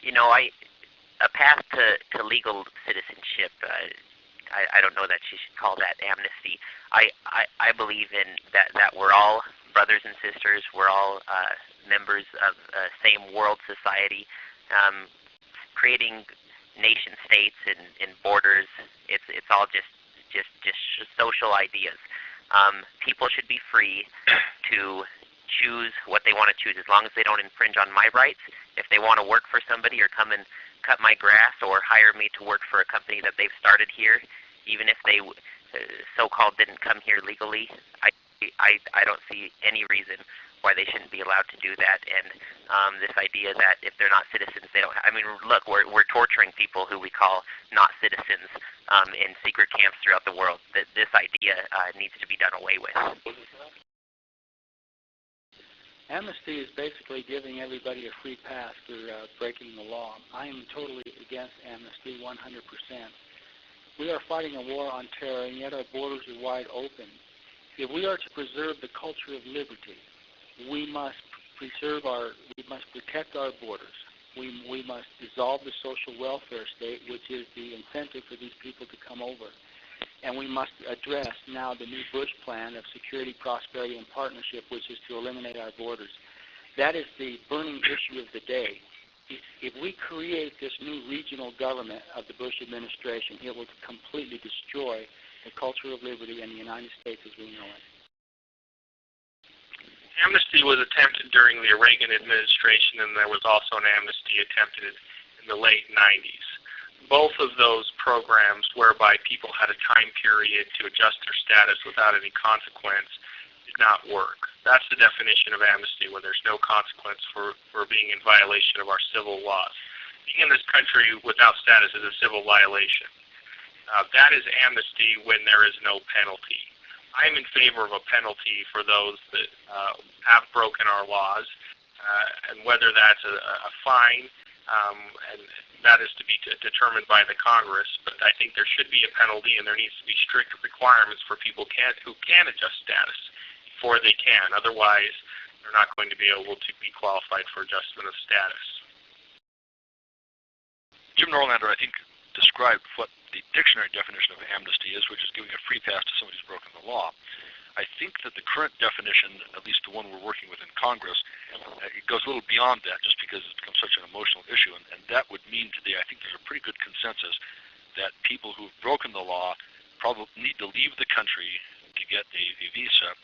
A path to legal citizenship. I don't know that she should call that amnesty. I believe in that we're all brothers and sisters. We're all members of same world society. Creating nation states and borders. It's all just social ideas. People should be free to choose what they want to choose as long as they don't infringe on my rights. If they want to work for somebody or come and cut my grass or hire me to work for a company that they've started here, even if they so-called didn't come here legally, I don't see any reason why they shouldn't be allowed to do that. And this idea that if they're not citizens, they don't. I mean, look, we're torturing people who we call not citizens in secret camps throughout the world. This idea needs to be done away with. Amnesty is basically giving everybody a free pass for breaking the law. I am totally against amnesty, 100%. We are fighting a war on terror, and yet our borders are wide open. If we are to preserve the culture of liberty, we must protect our borders. We must dissolve the social welfare state, which is the incentive for these people to come over. And we must address now the new Bush plan of security, prosperity, and partnership, which is to eliminate our borders. That is the burning issue of the day. If we create this new regional government of the Bush administration, it will completely destroy the culture of liberty in the United States as we know it. Amnesty was attempted during the Reagan administration, and there was also an amnesty attempted in the late 90s. Both of those programs whereby people had a time period to adjust their status without any consequence did not work. That's the definition of amnesty, when there's no consequence for being in violation of our civil laws. Being in this country without status is a civil violation. That is amnesty when there is no penalty. I'm in favor of a penalty for those that have broken our laws, and whether that's a fine, and that is to be determined by the Congress, but I think there should be a penalty, and there needs to be strict requirements for people who can adjust status before they can. Otherwise, they're not going to be able to be qualified for adjustment of status. Jim Norlander, I think, described what the dictionary definition of amnesty is, which is giving a free pass to somebody who's broken the law. I think that the current definition, at least the one we're working with in Congress, it goes a little beyond that just because it's become such an emotional issue. And that would mean today, I think there's a pretty good consensus that people who've broken the law probably need to leave the country to get a visa,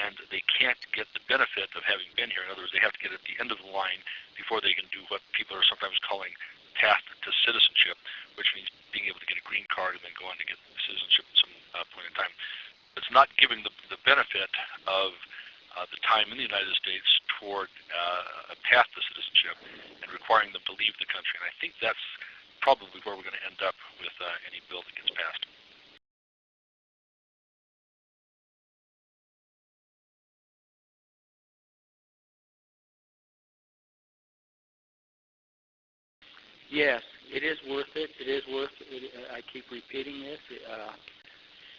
and they can't get the benefit of having been here. In other words, they have to get at the end of the line before they can do what people are sometimes calling path to citizenship, which means being able to get a green card and then go on to get citizenship at some point in time. It's not giving the benefit of the time in the United States toward a path to citizenship and requiring them to leave the country. And I think that's probably where we're going to end up with any bill that gets passed. Yes, it is worth it. It is worth it. I keep repeating this.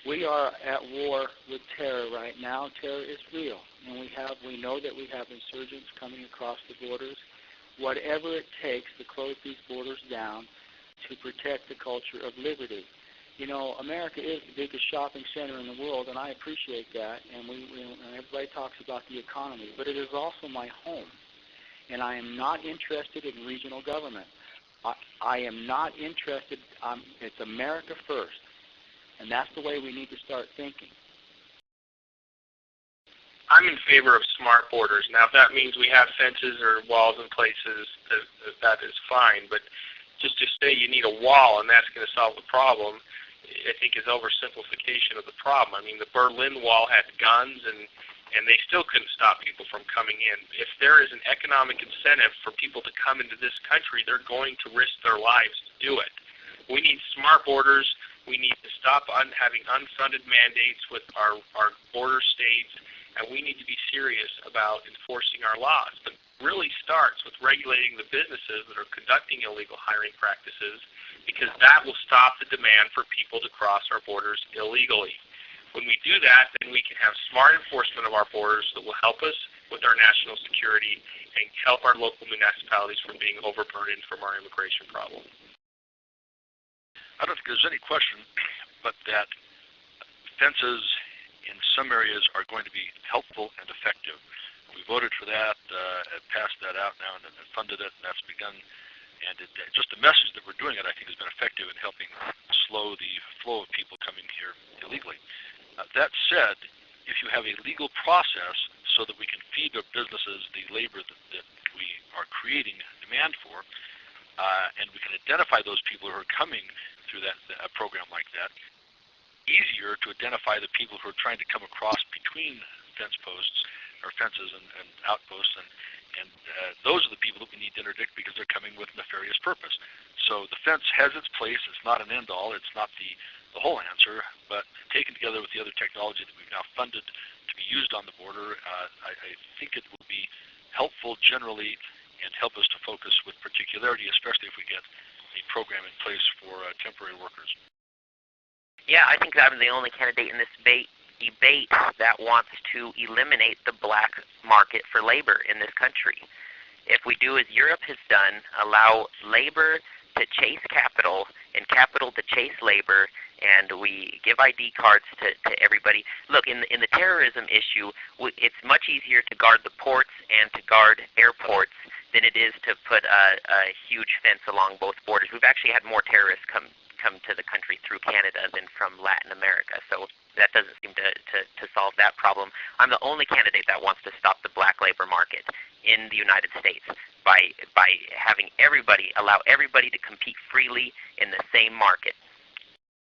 We are at war with terror right now. Terror is real, and we know that we have insurgents coming across the borders. Whatever it takes to close these borders down to protect the culture of liberty. You know, America is the biggest shopping center in the world, and I appreciate that. And everybody talks about the economy, but it is also my home, and I am not interested in regional government. I am not interested. It's America first. And that's the way we need to start thinking. I'm in favor of smart borders. Now, if that means we have fences or walls in places, that is fine. But just to say you need a wall and that's going to solve the problem, I think is oversimplification of the problem. I mean, the Berlin Wall had guns, and they still couldn't stop people from coming in. If there is an economic incentive for people to come into this country, they're going to risk their lives to do it. We need smart borders. We need to stop having unfunded mandates with our border states, and we need to be serious about enforcing our laws. But it really starts with regulating the businesses that are conducting illegal hiring practices, because that will stop the demand for people to cross our borders illegally. When we do that, then we can have smart enforcement of our borders that will help us with our national security and help our local municipalities from being overburdened from our immigration problem. I don't think there's any question but that fences in some areas are going to be helpful and effective. We voted for that, passed that out now, and funded it, and that's begun. And just the message that we're doing it, I think, has been effective in helping slow the flow of people coming here illegally. That said, if you have a legal process so that we can feed our businesses the labor that we are creating demand for, and we can identify those people who are coming through a program like that, easier to identify the people who are trying to come across between fence posts or fences and outposts, and those are the people that we need to interdict because they're coming with nefarious purpose. So the fence has its place. It's not an end-all. It's not the whole answer, but taken together with the other technology that we've now funded to be used on the border, I think it will be helpful generally and help us to focus with particularity, especially if we get a program in place for temporary workers. Yeah, I think I'm the only candidate in this debate that wants to eliminate the black market for labor in this country. If we do as Europe has done, allow labor to chase capital and capital to chase labor, and we give ID cards to everybody. Look, in the terrorism issue, it's much easier to guard the ports and to guard airports than it is to put a huge fence along both borders. We've actually had more terrorists come to the country through Canada than from Latin America, so that doesn't seem to solve that problem. I'm the only candidate that wants to stop the black labor market in the United States by having allow everybody to compete freely in the same market.